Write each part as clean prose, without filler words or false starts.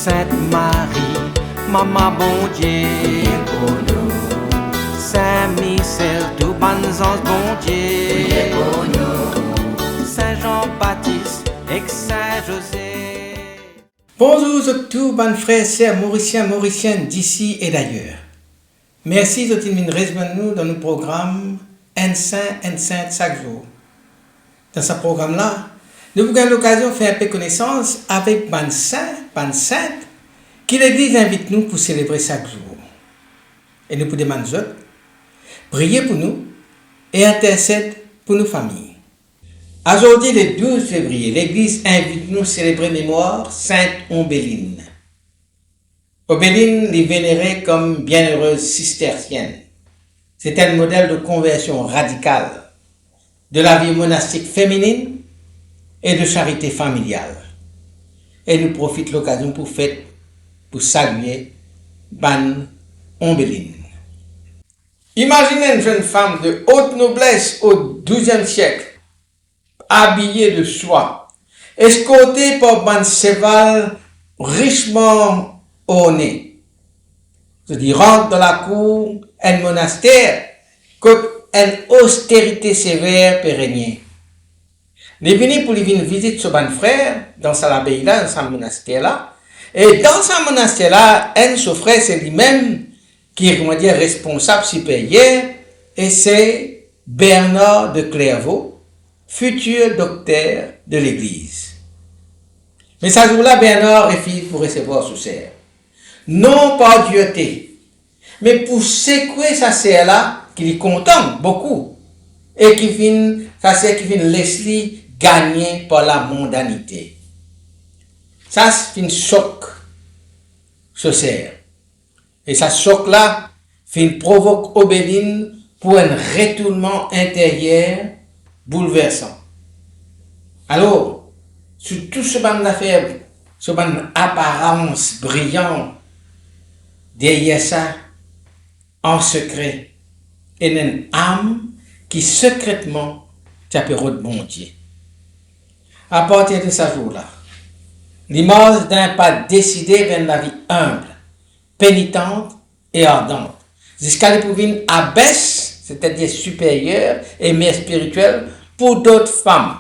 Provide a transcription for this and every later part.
Sainte Marie, Maman bon Dieu, pour nous, Saint Michel, tout bon ange bon Dieu, pour nous. Saint Jean-Baptiste et Saint José. Bonjour à tous, bonnes frères et sœurs mauriciennes d'ici et d'ailleurs. Merci de venir rejoindre nous dans nos programmes Un Saint chaque jour. Dans ce programme-là, nous avons l'occasion de faire un peu connaissance avec ban sainte, qui l'Église invite nous pour célébrer chaque jour. Et nous pouvons demander prier pour nous et intercéder pour nos familles. Aujourd'hui, le 12 février, l'Église invite nous à célébrer mémoire Sainte Ombéline. Ombéline est vénérée comme bienheureuse cistercienne. C'est un modèle de conversion radicale de la vie monastique féminine et de charité familiale. Et nous profitons de l'occasion pour saluer Ban Ombéline. Imaginez une jeune femme de haute noblesse au XIIe siècle, habillée de soie, escortée par Ban cheval richement orné. C'est-à-dire, rentre dans la cour, un monastère, qu'une austérité sévère peut régner. Il est venu pour lui venir visiter son bon frère dans sa abbaye là, dans son monastère là. Et dans ce monastère là, son frère c'est lui-même qui est responsable supérieur, et c'est Bernard de Clairvaux, futur docteur de l'Église. Mais ce jour-là, Bernard refuse pour recevoir son sœur. Non pas dureté, mais pour secouer sa sœur-là, qui lui contente beaucoup, et qui vient, sa sœur qui vient laisser gagner par la mondanité. Ça, c'est un choc, ce sœur. Et ce choc-là, provoque Ombéline pour un retournement intérieur bouleversant. Alors, sur tout ce bande d'affaires, ce bande apparence brillante, derrière ça, en secret, et une âme qui secrètement t'appelle de bon Dieu. À partir de ce jour-là, l'image d'un pas décidé vers la vie humble, pénitente et ardente, jusqu'à l'épouvine abaisse, c'est-à-dire supérieure et mère spirituelle, pour d'autres femmes.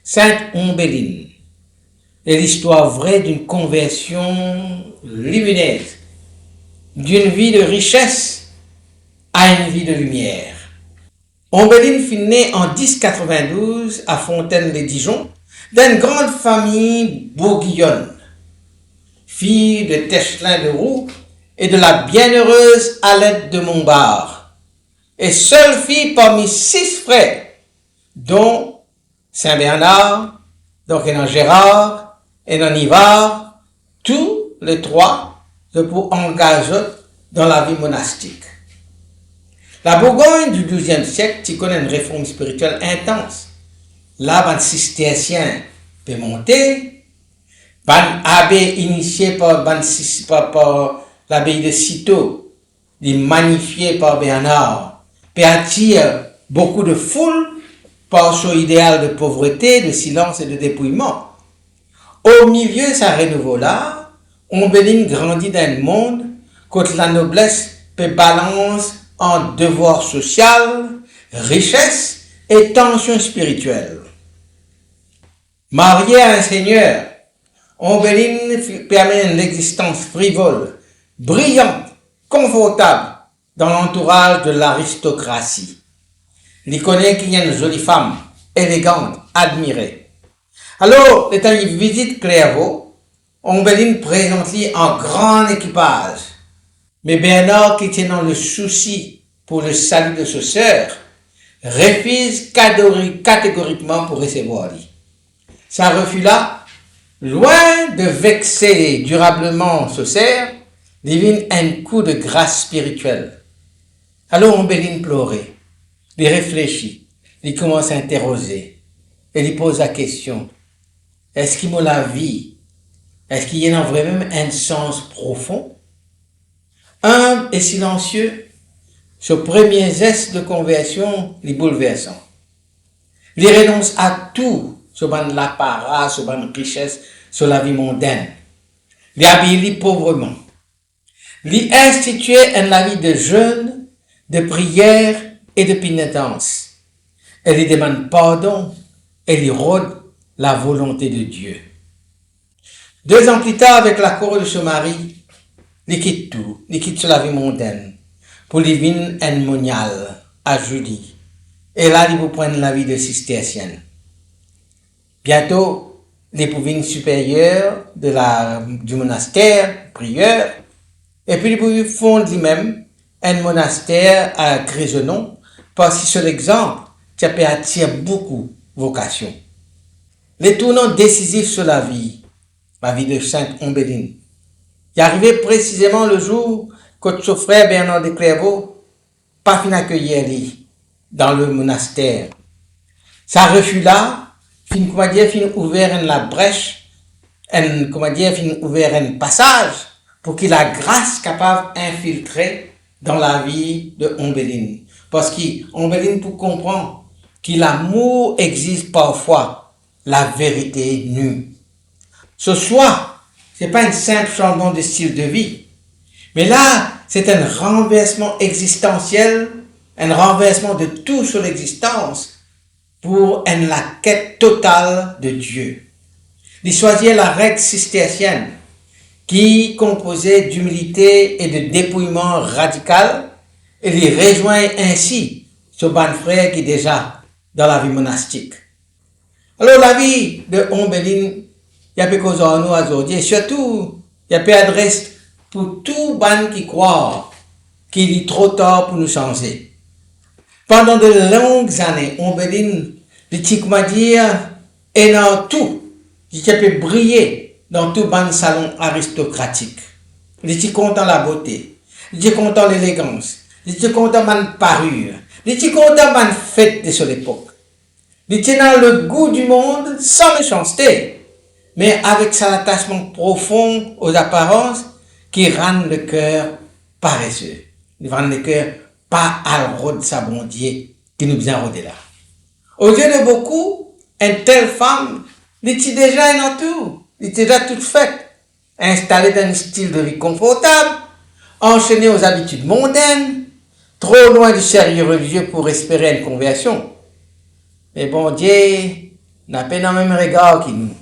Sainte Ombéline est l'histoire vraie d'une conversion lumineuse, d'une vie de richesse à une vie de lumière. Ombéline fut née en 1092 à Fontaine-les-Dijon d'une grande famille bourguignonne, fille de Techelin de Roux et de la bienheureuse Alette de Montbard, et seule fille parmi 6 frères, dont Saint Bernard, donc Gérard et Yvard, tous les 3 pour engager dans la vie monastique. La Bourgogne du XIIe siècle, tu connais une réforme spirituelle intense. Là, un cistercien peut monter, un abbé initié par l'abbaye de Cîteaux, magnifié par Bernard, peut attirer beaucoup de foule par son idéal de pauvreté, de silence et de dépouillement. Au milieu de sa renouveau-là, Ombéline grandit dans un monde où la noblesse peut balancer en devoir social, richesse et tension spirituelle. Mariée à un seigneur, Ombéline permet une existence frivole, brillante, confortable dans l'entourage de l'aristocratie. Il connaît qu'il y a une jolie femme, élégante, admirée. Alors, étant il visite Clairvaux, Ombéline présente-lui un grand équipage. Mais Bernard, qui tient dans le souci pour le salut de sa sœur, refuse catégoriquement pour recevoir lui. Ça refus-là, loin de vexer durablement sa sœur, devine un coup de grâce spirituelle. Alors Ombéline pleurait, il réfléchit, il commence à interroger, et il pose la question, est-ce qu'il m'a la vie? Est-ce qu'il y a vraiment un sens profond? Humble et silencieux, ce premier geste de conversion est bouleversant. Il renonce à tout, sur l'apparat, sur la richesse, sur la vie mondaine. li habille pauvrement, li instituer un vie de jeûne, de prière et de pénitence. Elle lui demande pardon et lui rôde la volonté de Dieu. 2 ans plus tard, avec l'accord de son mari, il quitte tout, il quitte la vie mondaine pour lui venir un monial à Julie. Et là, il vous prendre la vie de cistercienne. Bientôt, il pour venir supérieur du monastère, prieur, et puis il pour fondre lui-même un monastère à Grésenon, parce que c'est l'exemple qui peut attirer beaucoup de vocations. Les tournants décisifs sur la vie de Sainte Ombéline. Il arrivait précisément le jour que son frère Bernard de Clairvaux pas fin accueillir lui dans le monastère. Ça refus là, fin ouvert la brèche, fin ouvert un passage pour qu'il la grâce capable d'infiltrer dans la vie de Ombéline. Parce qu'Ombéline pour comprendre que l'amour existe parfois la vérité nue. Ce soit, c'est pas un simple changement de style de vie, mais là, c'est un renversement existentiel, un renversement de tout sur l'existence pour la quête totale de Dieu. Il choisit la règle cistercienne qui composait d'humilité et de dépouillement radical et il rejoint ainsi ce bon frère qui est déjà dans la vie monastique. Alors la vie de Ombéline, il y a peu cause à nous aujourd'hui, et surtout, il y a peu adresse pour tout ban qui croit qu'il est trop tard pour nous changer. Pendant de longues années, Ombéline, comment dire, est dans tout, il peut briller dans tout ban salon aristocratique. Il est content la beauté, il est content l'élégance, il est content man parure, il est content man fête de son époque. Il tient dans le goût du monde sans méchanceté, mais avec son attachement profond aux apparences qui rendent le cœur paresseux. Il rend le cœur pas à rôde sa bondier qui nous vient rôder là. Aux yeux de beaucoup, une telle femme, elle est déjà dans tout, elle est déjà toute faite, installée dans un style de vie confortable, enchaînée aux habitudes mondaines, trop loin du sérieux religieux pour espérer une conversion. Mais bon Dieu n'a pas dans le même regard que nous.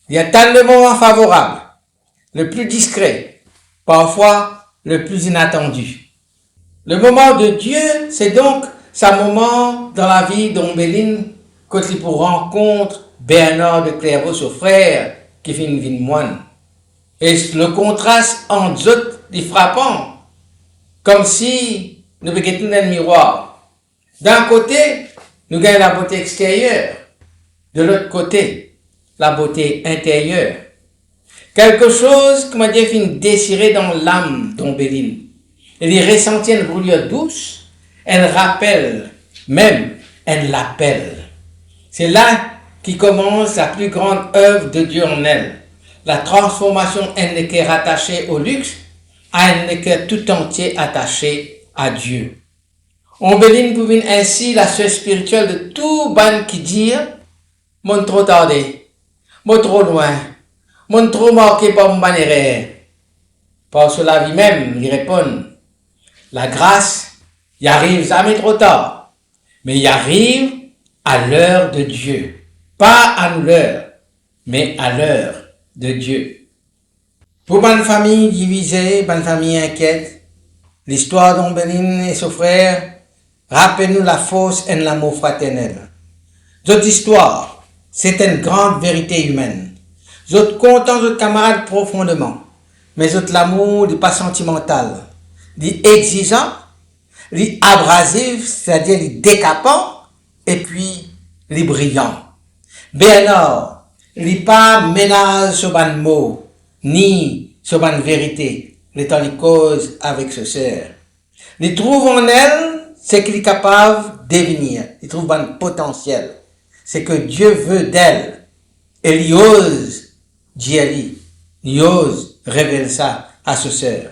Il y a tant de moments favorables, le plus discret, parfois le plus inattendu. Le moment de Dieu, c'est donc ce moment dans la vie d'Ombéline quand il rencontre Bernard de Clairvaux, son frère, qui fait une vie de moine. Et le contraste entre eux est frappant, comme si nous regardions dans le miroir. D'un côté, nous gagnons la beauté extérieure, de l'autre côté, la beauté intérieure. Quelque chose, comment dire, finit désiré dans l'âme d'Ombéline. Elle y ressentit une brûlure douce, elle rappelle, même, elle l'appelle. C'est là qui commence la plus grande œuvre de Dieu en elle. La transformation d'un cœur attaché au luxe à un cœur tout entier attaché à Dieu. Ombéline pouvait ainsi la sœur spirituelle de tout ban qui dit « Mon trop tardé, mon trop loin, mon trop marqué par mon bannière. » Parce que la vie même, il répond « La grâce, il arrive jamais trop tard, mais il arrive à l'heure de Dieu. Pas à nous l'heure, mais à l'heure de Dieu. » Pour une famille divisée, une famille inquiète, l'histoire d'Ombéline et son frère rappelle-nous la force et l'amour fraternel. Cette histoire, c'est une grande vérité humaine. Votre content votre camarade profondément, mais votre l'amour n'est pas sentimental, n'est exigeant, n'est abrasif, c'est-à-dire n'est décapant, et puis n'est brillant. Bernard, n'est pas ménage sur ban mot, ni sur ban vérité, l'étant les causes avec ce sœur. Il trouve en elle ce qu'il est capable de devenir. Il trouve un potentiel. C'est que Dieu veut d'elle. Et il ose dire, il ose révéler ça à sa sœur.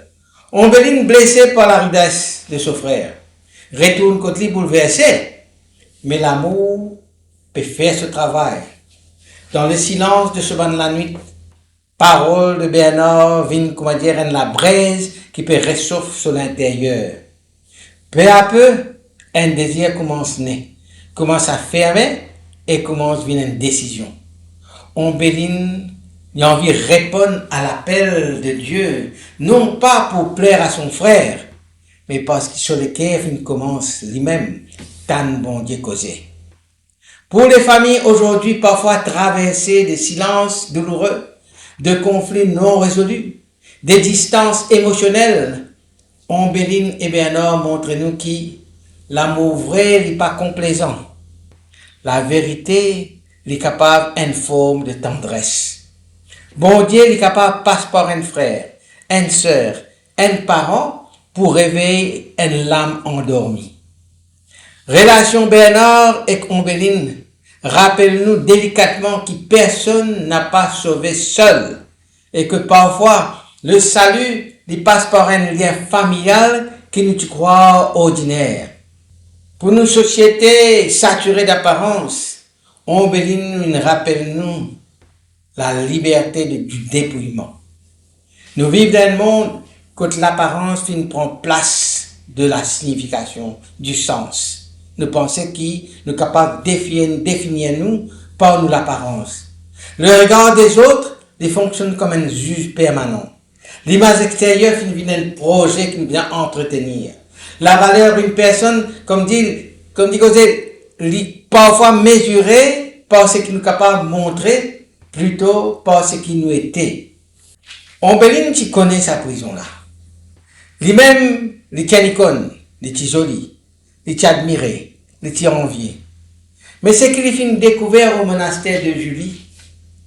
Ombéline, blessée par la rudesse de son frère, retourne contre lui bouleversé. Mais l'amour peut faire ce travail. Dans le silence de ce banc de la nuit, Parole de Bernard vient, comment dire, la braise qui peut réchauffer sur l'intérieur. Peu à peu, un désir commence à naître, commence à fermer et commence à venir une décision. On béline, il a envie de répondre à l'appel de Dieu, non pas pour plaire à son frère, mais parce que sur le cœur, il commence lui-même, tant bon Dieu causé. Pour les familles aujourd'hui parfois traversées de silences douloureux, de conflits non résolus, des distances émotionnelles, Ombéline et Bernard montrent-nous qui l'amour vrai n'est pas complaisant. La vérité est capable d'une forme de tendresse. Bon Dieu est capable de passer par un frère, une sœur, un parent pour réveiller une âme endormie. Relation Bernard et Ombéline rappelle-nous délicatement que personne n'a pas sauvé seul et que parfois le salut il passe par un lien familial qui nous croit ordinaire. Pour nos sociétés saturées d'apparence, Ombéline nous rappelle-nous la liberté du dépouillement. Nous vivons dans un monde où l'apparence prend place de la signification, du sens. Nous pensons qu'il nous capables de définir nous par nous l'apparence. Le regard des autres fonctionne comme un juge permanent. L'image extérieure finit un projet qui nous vient entretenir. La valeur d'une personne, comme dit parfois mesurée par ce qu'il nous est capable de montrer, plutôt par ce qu'il nous était. Ombéline, tu connais sa prison là. Lui-même, il tient l'icône, il est joli, il est admiré, il est envié. Mais ce qu'il finit découvert au monastère de Julie,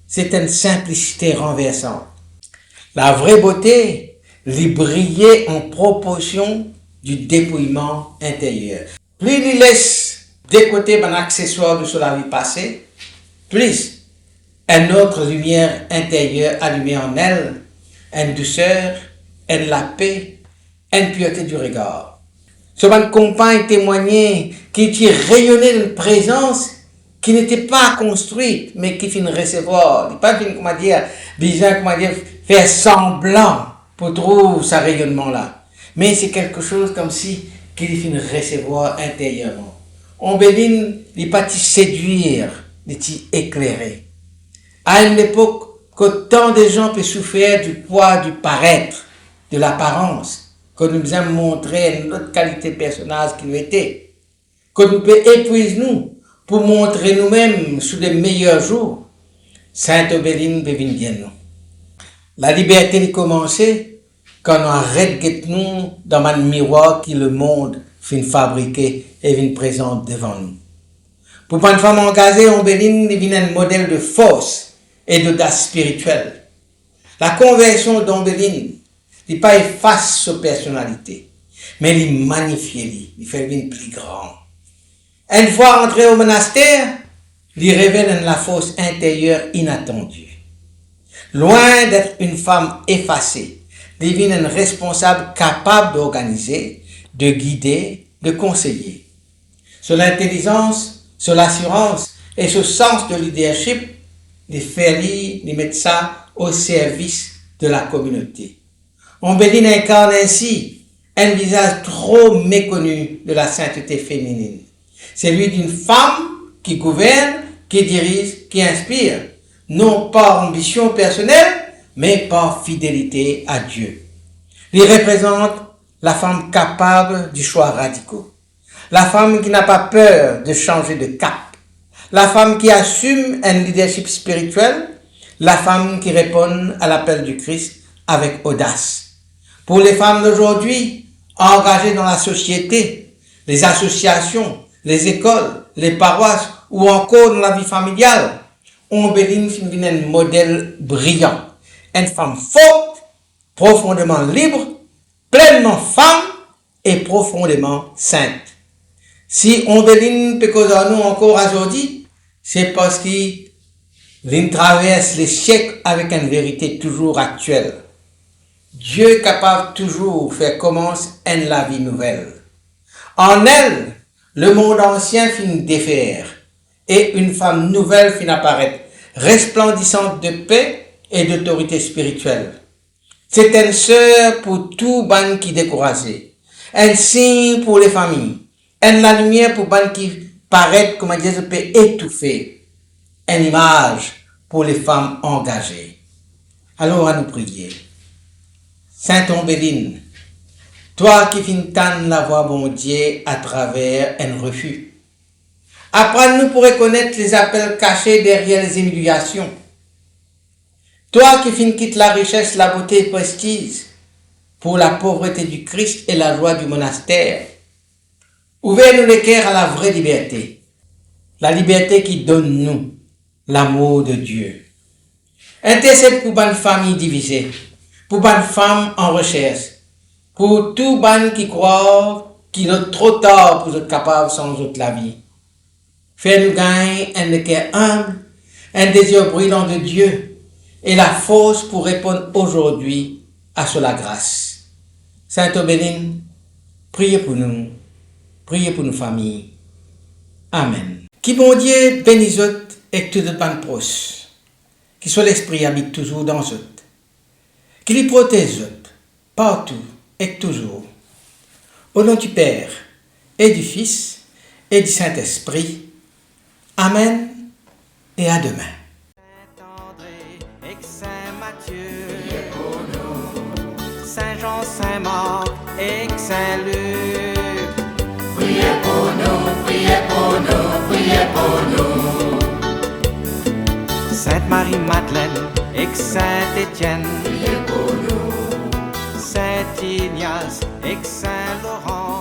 c'est une simplicité renversante. La vraie beauté lui brillait en proportion du dépouillement intérieur. Plus il laisse de côté un accessoire de la vie passée, plus une autre lumière intérieure allumée en elle, une douceur, une la paix, une pureté du regard. Ce bon compagne témoignait qu'il rayonnait d'une présence qui n'était pas construite, mais qui finit recevoir. Il pas faire semblant pour trouver ce rayonnement-là. Mais c'est quelque chose comme si qu'il finit recevoir intérieurement. Ombéline, il pas séduire, il éclairer. À une époque, que tant de gens peuvent souffrir du poids du paraître, de l'apparence, que nous aimons montrer une autre qualité de personnage qui nous était, que nous pouvons épuiser nous, pour montrer nous-mêmes sous les meilleurs jours, Sainte Ombéline peut venir nous. La liberté a commencé quand on arrête de nous dans un miroir qui le monde fin fabriquer et vient présente devant nous. Pour une femme engagée, Ombéline devient un modèle de force et d'audace spirituelle. La conversion d'Ombéline n'est pas efface sa personnalité, mais il magnifie, il fait une plus grande. Une fois entré au monastère, il révèle la force intérieure inattendue. Loin d'être une femme effacée, il devient un responsable capable d'organiser, de guider, de conseiller. Sur l'intelligence, sur l'assurance et sur le sens de leadership, il fait mettre ça au service de la communauté. Ombéline incarne ainsi un visage trop méconnu de la sainteté féminine. C'est celui d'une femme qui gouverne, qui dirige, qui inspire, non par ambition personnelle, mais par fidélité à Dieu. Il représente la femme capable du choix radicaux, la femme qui n'a pas peur de changer de cap, la femme qui assume un leadership spirituel, la femme qui répond à l'appel du Christ avec audace. Pour les femmes d'aujourd'hui, engagées dans la société, les associations, les écoles, les paroisses ou encore dans la vie familiale, Ombéline est un modèle brillant, une femme forte, profondément libre, pleinement femme et profondément sainte. Si Ombéline peut causer nous encore aujourd'hui, c'est parce qu'il traverse les siècles avec une vérité toujours actuelle. Dieu est capable toujours de faire commencer la vie nouvelle. En elle, le monde ancien finit de défaire et une femme nouvelle finit apparaître, resplendissante de paix et d'autorité spirituelle. C'est une sœur pour tout ban qui découragé, un signe pour les familles, la lumière pour ban qui paraît comme Dieu peut étouffer, une image pour les femmes engagées. Alors à nous prier. Sainte Ombéline, toi qui fintan la voix bon Dieu à travers un refus, apprends-nous pour reconnaître les appels cachés derrière les humiliations. Toi qui fin quitte la richesse, la beauté et le prestige pour la pauvreté du Christ et la joie du monastère, ouvrez-nous les cœurs à la vraie liberté, la liberté qui donne nous l'amour de Dieu. Intercède pour bonne famille divisée, pour bonne femme en recherche, pour tout ban qui croit qu'il est trop tard pour être capable sans autre la vie. Fais-nous gagner un cœur humble, un désir brûlant de Dieu et la force pour répondre aujourd'hui à cela grâce. Sainte Aubéline, priez pour nous familles. Amen. Qui bon Dieu bénisse et tout le ban proche, qui soit l'esprit habite toujours dans eux, qui les protège partout et toujours. Au nom du Père et du Fils et du Saint-Esprit. Amen et à demain. Priez pour nous. Saint Jean, Saint Marc et Saint Luc. Priez pour nous, priez pour nous, priez pour nous. Sainte Marie-Madeleine et Saint Étienne. Priez pour nous. Saint Ignace et Saint Laurent.